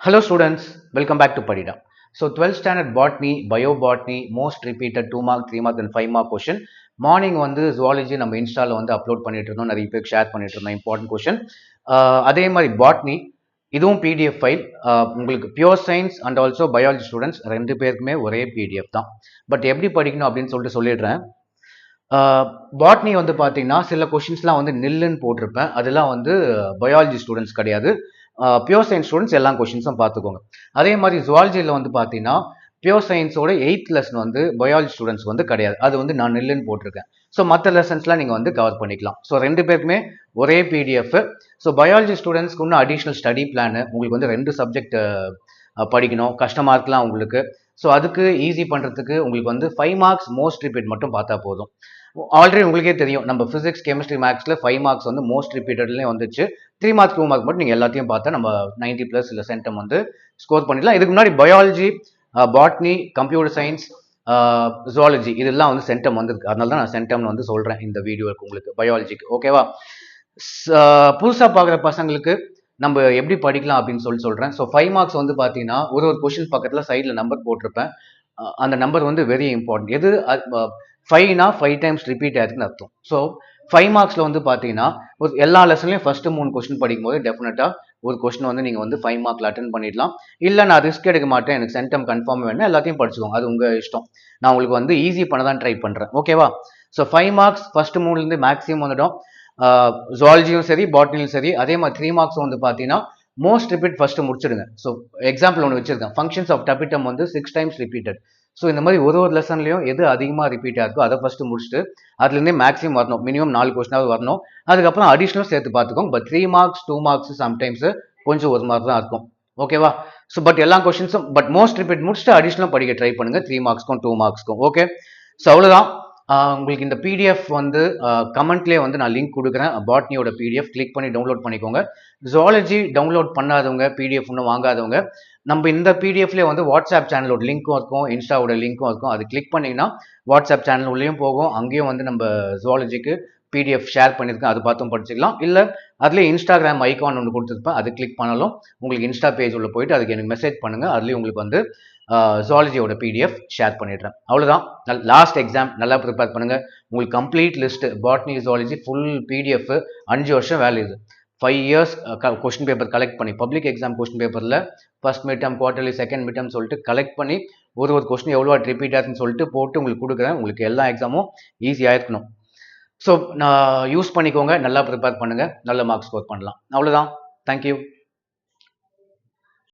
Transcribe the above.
Hello students, welcome back to Padida. So 12th standard botany, biobotany, most repeated 2 mark, 3 mark and 5 mark question. Morning வந்து zoology நம்ம இன்ஸ்டாவில் வந்து upload பண்ணிட்டு இருந்தோம், நிறைய பேருக்கு ஷேர் பண்ணிட்டு இருந்தோம் இம்பார்ட்டன்ட் கொஷின். அதே மாதிரி பாட்னி இதுவும் பிடிஎஃப் ஃபைல். உங்களுக்கு pure science and also biology students ரெண்டு பேருக்குமே ஒரே பிடிஎஃப் தான். பட் எப்படி படிக்கணும் அப்படின்னு சொல்லிட்டு சொல்லிடுறேன். பாட்னி வந்து பார்த்தீங்கன்னா சில கொஷின்ஸ்லாம் வந்து நில்லுன்னு போட்டிருப்பேன், அதெல்லாம் வந்து பயாலஜி ஸ்டூடெண்ட்ஸ் கிடையாது, பியூர் சயின்ஸ் ஸ்டூடெண்ட்ஸ் எல்லா கொஷின்ஸும் பார்த்துக்கோங்க. அதே மாதிரி ஜுவாலஜியில் வந்து பார்த்தீங்கன்னா பியூர் சயின்ஸோட 8th லெசன் வந்து பயாலஜி ஸ்டூடெண்ட்ஸ் வந்து கிடையாது, அது வந்து நான் நில்லுன்னு போட்டிருக்கேன். ஸோ மற்ற லெசன்ஸ்லாம் நீங்கள் வந்து கவர் பண்ணிக்கலாம். ஸோ ரெண்டு பேருக்குமே ஒரே பிடிஎஃப். ஸோ பயாலஜி ஸ்டூடெண்ட்ஸ்க்கு இன்னும் அடிஷ்னல் ஸ்டடி பிளான், உங்களுக்கு வந்து 2 சப்ஜெக்ட் படிக்கணும், கஷ்டமாக இருக்கலாம் உங்களுக்கு. ஸோ அதுக்கு ஈஸி பண்ணுறதுக்கு உங்களுக்கு வந்து 5 மார்க்ஸ் மோஸ்ட் ரிப்பீட் மட்டும் பார்த்தா போதும். ஆல்ரெடி உங்களுக்கே தெரியும், நம்ம ஃபிசிக்ஸ் கெமிஸ்ட்ரி மேக்ஸில் 5 மார்க்ஸ் வந்து மோஸ்ட் ரிப்பீட்டட்லேயே வந்துச்சு. 3 மார்க்ஸ் 2 மார்க் மட்டும் நீங்கள் எல்லாத்தையும் பார்த்தா நம்ம 90+ இல்லை சென்டம் வந்து ஸ்கோர் பண்ணிடலாம். இதுக்கு முன்னாடி biology, botany, computer science, zoology இதெல்லாம் வந்து சென்டம் வந்துருக்கு, அதனால தான் நான் சென்டம்னு வந்து சொல்கிறேன் இந்த வீடியோவுக்கு உங்களுக்கு பயாலஜிக்கு. ஓகேவா? புதுசாக பார்க்குற பசங்களுக்கு நம்ம எப்படி படிக்கலாம் அப்படின்னு சொல்கிறேன். ஸோ 5 மார்க்ஸ் வந்து பார்த்தீங்கன்னா ஒரு கொஷின் பக்கத்தில் சைடில் நம்பர் போட்டிருப்பேன். அந்த நம்பர் வந்து வெரி இம்பார்ட்டன்ட். எது 5னா 5 டைம்ஸ் ரிப்பீட் ஆயிருக்குன்னு அர்த்தம். ஸோ 5 மார்க்ஸில் வந்து பார்த்தீங்கன்னா ஒரு எல்லா லெசன்லையும் ஃபஸ்ட்டு 3 கொஸ்டின் படிக்கும்போது டெஃபினட்டாக ஒரு கொஸ்டின் வந்து நீங்கள் வந்து 5 மார்க்கில் அட்டன் பண்ணிடலாம். இல்லை நான் ரிஸ்க் எடுக்க மாட்டேன், எனக்கு சென்டம் கன்ஃபார்ம் வேணும், எல்லாத்தையும் படிச்சுக்கோங்க, அது உங்கள் இஷ்டம். நான் உங்களுக்கு வந்து ஈஸி பண்ண தான் ட்ரை பண்ணுறேன். ஓகேவா? ஸோ 5 மார்க்ஸ் ஃபஸ்ட்டு 3லேருந்து மேக்ஸிமம் வந்துடும். ஜுவாலஜியும் சரி பாட்னியும் சரி. அதே மாதிரி 3 மார்க்ஸ் வந்து பார்த்தீங்கன்னா மோஸ்ட் ரிப்பீட் ஃபஸ்ட்டு முடிச்சிடுங்க. ஸோ எக்ஸாம்பிள் ஒன்று வச்சிருக்கேன், ஃபங்க்ஷன்ஸ் ஆஃப் டபிட்டம் வந்து 6 டைம்ஸ் ரிப்பீட்டட். ஸோ இந்த மாதிரி ஒரு லெசன்லையும் எது அதிகமாக ரிப்பீட் ஆயிருக்கோ அதை ஃபஸ்ட்டு முடிச்சுட்டு அதுலேருந்தே மேக்ஸிமம் வரணும், மினிமம் 4 கொஸ்டினாவது வரணும். அதுக்கப்புறம் அடிஷ்னல் சேர்த்து பார்த்துக்கோங்க. பட் 3 மார்க்ஸ் 2 மார்க்ஸ் சம்டைம்ஸ் கொஞ்சம் ஒரு மார்க் தான் இருக்கும். ஓகேவா? ஸோ பட் எல்லா கொஸ்டின்ஸும் பட் மோஸ்ட் ரிப்பீட் முடிச்சுட்டு அடிஷ்னலாக படிக்க ட்ரை பண்ணுங்க, 3 மார்க்ஸ்க்கும் 2 மார்க்ஸ்க்கும். ஓகே, ஸோ அவ்வளோதான். உங்களுக்கு இந்த பிடிஎஃப் வந்து கமெண்ட்லேயே வந்து நான் லிங்க் கொடுக்குறேன், பாட்னியோட பிடிஎஃப் கிளிக் பண்ணி டவுன்லோட் பண்ணிக்கோங்க. ஜுவாலஜி டவுன்லோட் பண்ணாதவங்க, பிடிஎஃப் இன்னும் வாங்காதவங்க, நம்ம இந்த பிடிஎஃப்லேயே வந்து வாட்ஸ்அப் சேனலோட லிங்க்கும் இருக்கும், இன்ஸ்டாவோட லிங்க்கும் இருக்கும். அது கிளிக் பண்ணிங்கன்னா வாட்ஸ்அப் சேனல் உள்ளேயும் போகும், அங்கேயும் வந்து நம்ம ஜுவாலஜிக்கு பிடிஎஃப் ஷேர் பண்ணியிருக்கேன், அது பார்த்தும் படிச்சுக்கலாம். இல்லை அதுலேயே இன்ஸ்டாகிராம் ஐக்கான் ஒன்று கொடுத்துருப்பேன், அது கிளிக் பண்ணாலும் உங்களுக்கு இன்ஸ்டா பேஜ் உள்ள போயிட்டு அதுக்கு எனக்கு மெசேஜ் பண்ணுங்கள், அதுலேயும் உங்களுக்கு வந்து ஜுவாலஜியோட பிடிஎஃப் ஷேர் பண்ணிடுறேன். அவ்வளோதான். லாஸ்ட் எக்ஸாம் நல்லா ப்ரிப்பேர் பண்ணுங்கள். உங்களுக்கு complete list botany zoology full PDF 5 வருஷம் வேலை இது. 5 இயர்ஸ் கொஸ்டின் பேப்பர் கலெக்ட் பண்ணி பப்ளிக் எக்ஸாம் கொஸ்டின் பேப்பரில் first mid term, quarterly, second mid term சொல்லிட்டு கலெக்ட் பண்ணி ஒரு கொஸ்டின் எவ்வளோ ரிப்பீட் ஆகுதுன்னு சொல்லிட்டு போட்டு உங்களுக்கு கொடுக்குறேன். உங்களுக்கு எல்லா எக்ஸாமும் ஈஸியாக இருக்கணும். ஸோ நான் யூஸ் பண்ணிக்கோங்க, நல்லா ப்ரிப்பேர் பண்ணுங்கள், நல்ல மார்க்ஸ் ஸ்கோர் பண்ணலாம். அவ்வளோதான். தேங்க்யூ.